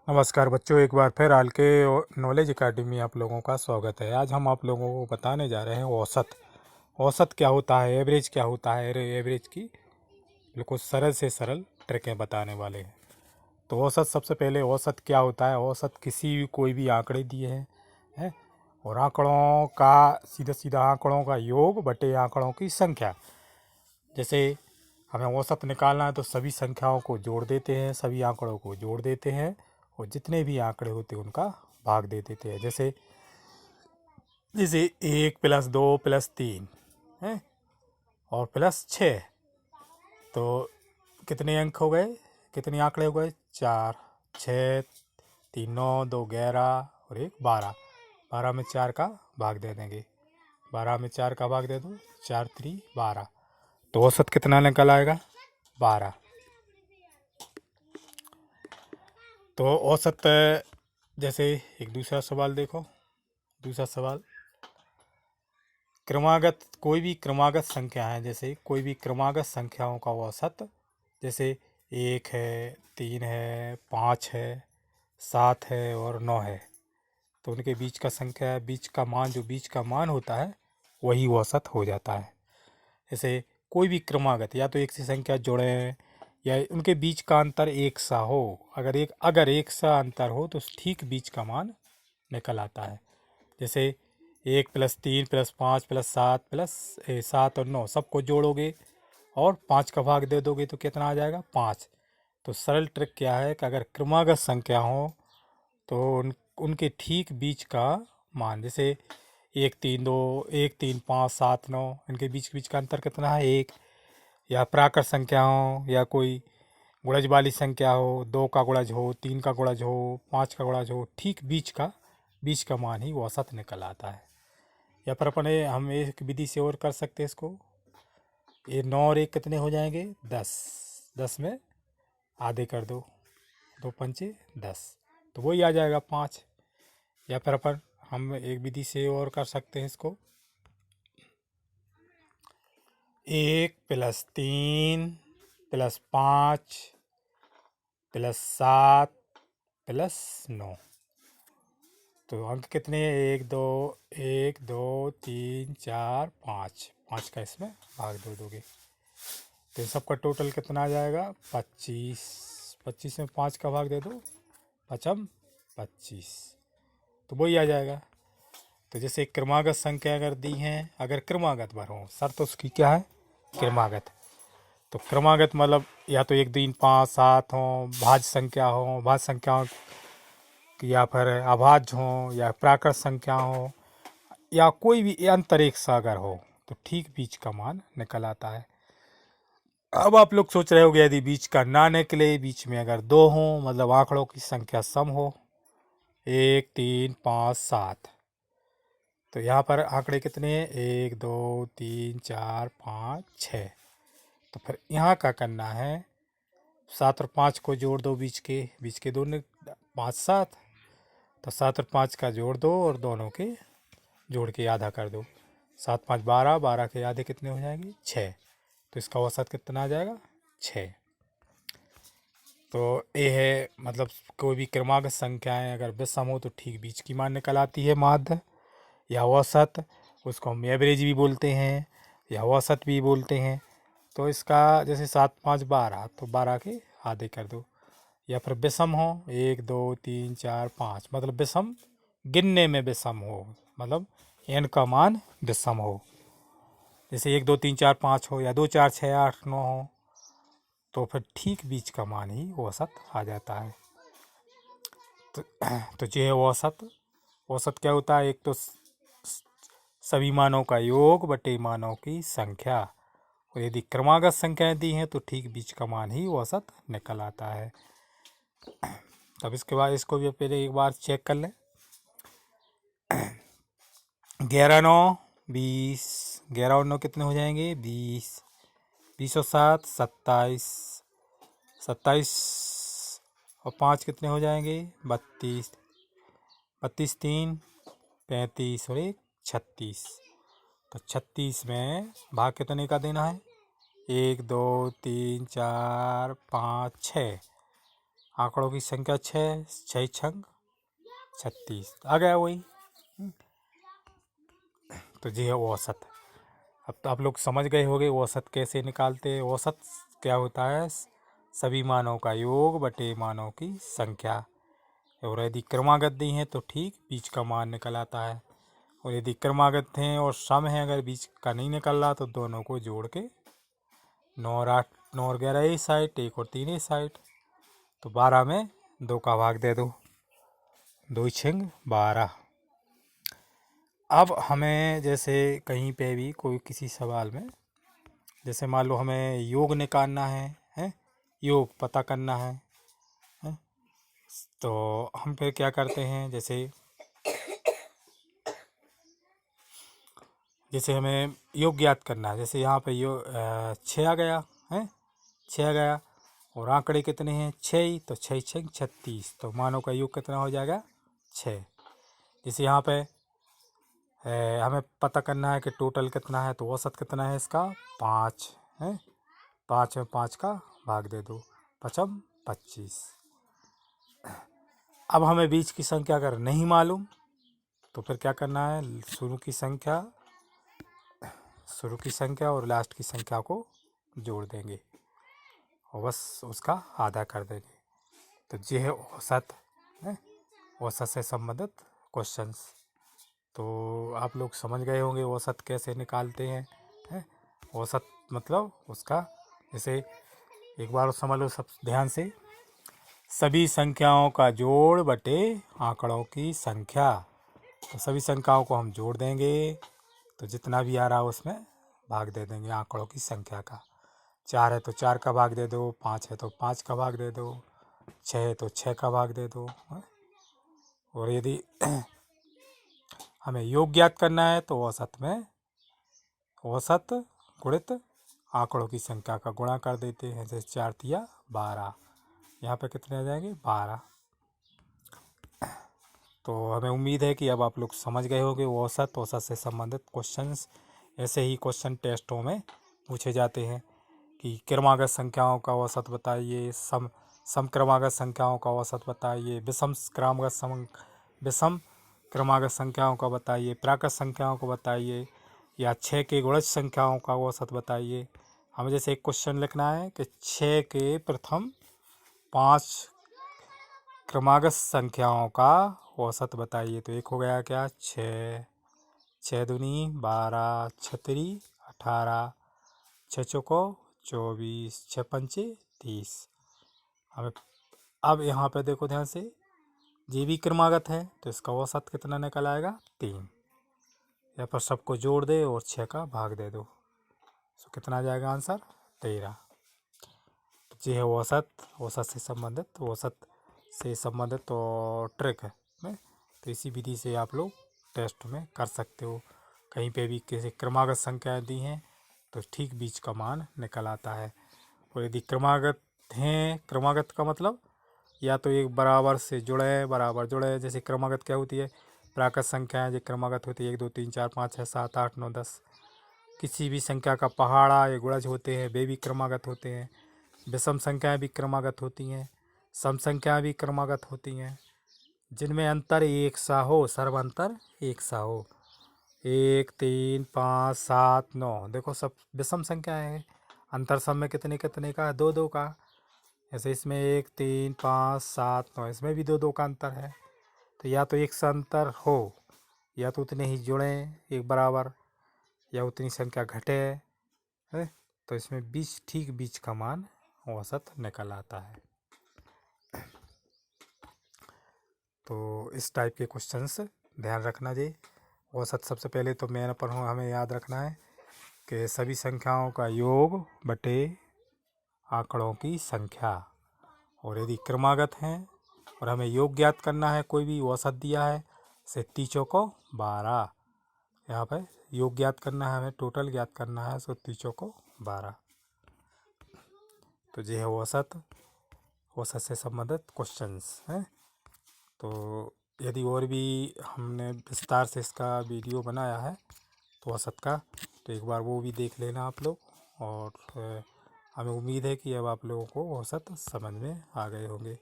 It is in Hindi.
नमस्कार बच्चों, एक बार फिर हाल के नॉलेज एकेडमी आप लोगों का स्वागत है। आज हम आप लोगों को बताने जा रहे हैं औसत। औसत क्या होता है, एवरेज क्या होता है, एवरेज की बिल्कुल सरल से सरल ट्रिकें बताने वाले हैं। तो औसत, सबसे पहले औसत क्या होता है। औसत किसी भी कोई भी आंकड़े दिए हैं और आंकड़ों का सीधा सीधा आंकड़ों का योग बटे आंकड़ों की संख्या। जैसे हमें औसत निकालना है तो सभी संख्याओं को जोड़ देते हैं, सभी आंकड़ों को जोड़ देते हैं और जितने भी आंकड़े होते हैं उनका भाग दे देते हैं। जैसे जैसे 1+2+3 है और +6, तो कितने अंक हो गए, कितने आंकड़े हो गए? 4, 6, 3 9, 2 11 और 1 12। 12 में 4 का भाग दे देंगे, 12 में 4 का भाग दे दो, 4 3 12। तो औसत कितना निकल आएगा? 12। तो औसत, जैसे एक दूसरा सवाल देखो। दूसरा सवाल, क्रमागत, कोई भी क्रमागत संख्या है, जैसे कोई भी क्रमागत संख्याओं का औसत, जैसे 1 है, 3 है, 5 है, 7 है और 9 है, तो उनके बीच का संख्या, बीच का मान, जो बीच का मान होता है वही औसत हो जाता है। जैसे कोई भी क्रमागत, या तो एक सी संख्या जोड़ें या उनके बीच का अंतर एक सा हो, अगर एक सा अंतर हो तो ठीक बीच का मान निकल आता है। जैसे 1+3+5+7 और 9 सबको जोड़ोगे और 5 का भाग दे दोगे तो कितना आ जाएगा? 5। तो सरल ट्रिक क्या है कि अगर क्रमागत संख्या हो तो उनके ठीक बीच का मान, जैसे 1 3 5 7 9, इनके बीच का अंतर कितना है? 1। या प्राकृत संख्या हो या कोई गुणज वाली संख्या हो, 2 का गुणज हो, 3 का गुणज हो, 5 का गुणज हो, ठीक बीच का मान ही वो औसत निकल आता है। या फिर अपने हम एक विधि से और कर सकते हैं इसको। ये 9 और 1 कितने हो जाएंगे? 10। 10 में आधे कर दो, 2 पंचे 10, तो वही आ जाएगा 5। या फिर हम एक विधि से और कर सकते हैं इसको। 1+3+5+7+9, तो अंक कितने हैं? 1 2 5 का इसमें भाग दे दोगे तो इन सबका टोटल कितना आ जाएगा? 25। 25 में 5 का भाग दे दो, 25, तो वही आ जाएगा। तो जैसे क्रमागत संख्या अगर दी हैं, अगर क्रमागत भर हो, शर्त उसकी क्या है? क्रमागत। तो क्रमागत मतलब या तो 1 3 5 7 हो, भाज्य संख्या हो, भाज्य संख्याओं, या फिर अभाज्य हो, या प्राकृत संख्या हो, या कोई भी अंतर एक सा अगर हो तो ठीक बीच का मान निकल आता है। अब आप लोग सोच रहे होंगे यदि बीच का ना निकले, बीच में अगर 2 हो, मतलब आंकड़ों की संख्या सम हो, 1 3 5 7, तो यहाँ पर आंकड़े कितने हैं? 1 2 3 4 5 6। तो फिर यहाँ का करना है, 7 और 5 को जोड़ दो, बीच के दोनों 5 7, तो 7 और 5 का जोड़ दो और दोनों के जोड़ के आधा कर दो। 7 5 12, 12 के आधे कितने हो जाएंगे? 6। तो इसका औसत कितना आ जाएगा? 6। तो ये है, मतलब कोई भी क्रमागत संख्याएं अगर विषम हो तो ठीक बीच की मान निकल आती है, माध्य या औसत। उसको हम एवरेज भी बोलते हैं या औसत भी बोलते हैं। तो इसका जैसे 7 5 12, तो 12 के आधे कर दो। या फिर विषम हो, 1 2 3 4 5, मतलब विषम गिनने में विषम हो, मतलब n का मान विषम हो। जैसे 1 2 3 4 5 हो या 2 4 6 8 9 हो, तो फिर ठीक बीच का मान ही औसत आ जाता है। तो ये है औसत। औसत क्या होता है? एक तो सभी मानों का योग बटे मानों की संख्या, और यदि क्रमागत संख्याएं दी हैं तो ठीक बीच का मान ही औसत निकल आता है। तब इसके बाद इसको भी पहले एक बार चेक कर लें। 11 9 20, 11 और 9 कितने हो जाएंगे? 20। 20 और 7 27, 27 और 5 कितने हो जाएंगे? 32, 32 3 35 और 1 36। तो 36 में भाग कितने का देना है? 1 2 3 4 5 6, आंकड़ों की संख्या 6, 6 छंग 36 आ गया वही। तो ये है औसत। अब तो आप लोग समझ गए होंगे औसत कैसे निकालते हैं। औसत क्या होता है, सभी मानों का योग बटे मानों की संख्या। और यदि क्रमागत दी हैं तो ठीक बीच का मान निकल आता है, और यदि क्रमागत हैं और सम है, अगर बीच का नहीं निकल रहा तो दोनों को जोड़ के 9 और 8, 9 और 11 इस साइड, 1 और 3 इस साइड, तो 12 में 2 का भाग दे दो, 2 छिंग 12। अब हमें जैसे कहीं पे भी कोई किसी सवाल में, जैसे मान लो हमें योग निकालना है, योग पता करना है, तो हम फिर क्या करते हैं, जैसे हमें योग ज्ञात करना है। जैसे यहाँ पे योग 6 आ गया है, 6 आ गया, और आंकड़े कितने हैं 6 ही, तो 6 6 36, तो मानों का योग कितना हो जाएगा 6। जैसे यहाँ पे हमें पता करना है कि टोटल कितना है, तो औसत कितना है इसका 5 है, 5 में 5 का भाग दे दो, 5 25। अब हमें बीच की संख्या अगर नहीं मालूम तो फिर क्या करना है, शुरू की संख्या और लास्ट की संख्या को जोड़ देंगे और बस उसका आधा कर देंगे। तो ये है औसत है, औसत से संबंधित क्वेश्चंस। तो आप लोग समझ गए होंगे औसत कैसे निकालते हैं। औसत मतलब उसका, जैसे एक बार समझ लो सब ध्यान से, सभी संख्याओं का जोड़ बटे आंकड़ों की संख्या। तो सभी संख्याओं को हम जोड़ देंगे, तो जितना भी आ रहा है उसमें भाग दे देंगे आंकड़ों की संख्या का। 4 है तो 4 का भाग दे दो, 5 है तो 5 का भाग दे दो, 6 है तो 6 का भाग दे दो। और यदि हमें योग ज्ञात करना है तो औसत में औसत गुणित आंकड़ों की संख्या का गुणा कर देते हैं। जैसे 4 तिया 12, यहाँ पे कितने आ जाएंगे 12। तो हमें उम्मीद है कि अब आप लोग समझ गए होंगे औसत से संबंधित क्वेश्चंस। ऐसे ही क्वेश्चन टेस्टों में पूछे जाते हैं कि क्रमागत संख्याओं का औसत बताइए, समक्रमागत संख्याओं का औसत बताइए, विषम क्रमागत संख्याओं का बताइए, प्राकृत संख्याओं को बताइए, या 6 के गुणज संख्याओं का औसत बताइए। हमें जैसे एक क्वेश्चन लिखना है कि 6 के प्रथम 5 क्रमागत संख्याओं का औसत बताइए। तो एक हो गया क्या 6, 6 दूनी 12, 6 तिरी 18, 6 चौको 24, 6 पंचे 30। हमें अब यहाँ पे देखो ध्यान से, ये भी क्रमागत है तो इसका औसत कितना निकल आएगा 3। यहाँ पर सबको जोड़ दे और 6 का भाग दे दो, तो कितना आ जाएगा आंसर 13। ये है औसत से संबंधित और ट्रिक है। तो इसी विधि से आप लोग टेस्ट में कर सकते हो। कहीं पे भी किसी क्रमागत संख्याएं दी हैं तो ठीक बीच का मान निकल आता है। और यदि क्रमागत हैं, क्रमागत का मतलब या तो एक बराबर से जुड़े, जैसे क्रमागत क्या होती है, प्राकृत संख्याएं जो क्रमागत होती है 1 2 3 4 5 6 7 8 9 10। किसी भी संख्या का पहाड़ा या गुणज होते हैं वे भी क्रमागत होते हैं। विषम संख्याएं भी क्रमागत होती हैं, सम संख्याएं भी क्रमागत होती हैं, जिनमें अंतर एक सा हो, सर्वांतर एक सा हो। 1 3 5 7 9 देखो सब विषम संख्याएं हैं। अंतर सब में कितने कितने का, 2 2 का। जैसे इसमें 1 3 5 7 9, इसमें भी 2 2 का अंतर है। तो या तो एक सा अंतर हो, या तो उतने ही जुड़ें एक बराबर, या उतनी संख्या घटे है। तो इसमें ठीक बीच का मान औसत निकल आता है। तो इस टाइप के क्वेश्चंस ध्यान रखना जी। औसत सबसे पहले तो मेन पर हमें याद रखना है कि सभी संख्याओं का योग बटे आंकड़ों की संख्या। और यदि क्रमागत हैं और हमें योग ज्ञात करना है, कोई भी औसत दिया है, से 30 को 12, यहाँ पर योग ज्ञात करना है, हमें टोटल ज्ञात करना है, सो 30 को 12। तो ये है औसत से संबंधित क्वेश्चंस हैं। तो यदि और भी हमने विस्तार से इसका वीडियो बनाया है तो औसत का, तो एक बार वो भी देख लेना आप लोग। और हमें उम्मीद है कि अब आप लोगों को औसत समझ में आ गए होंगे।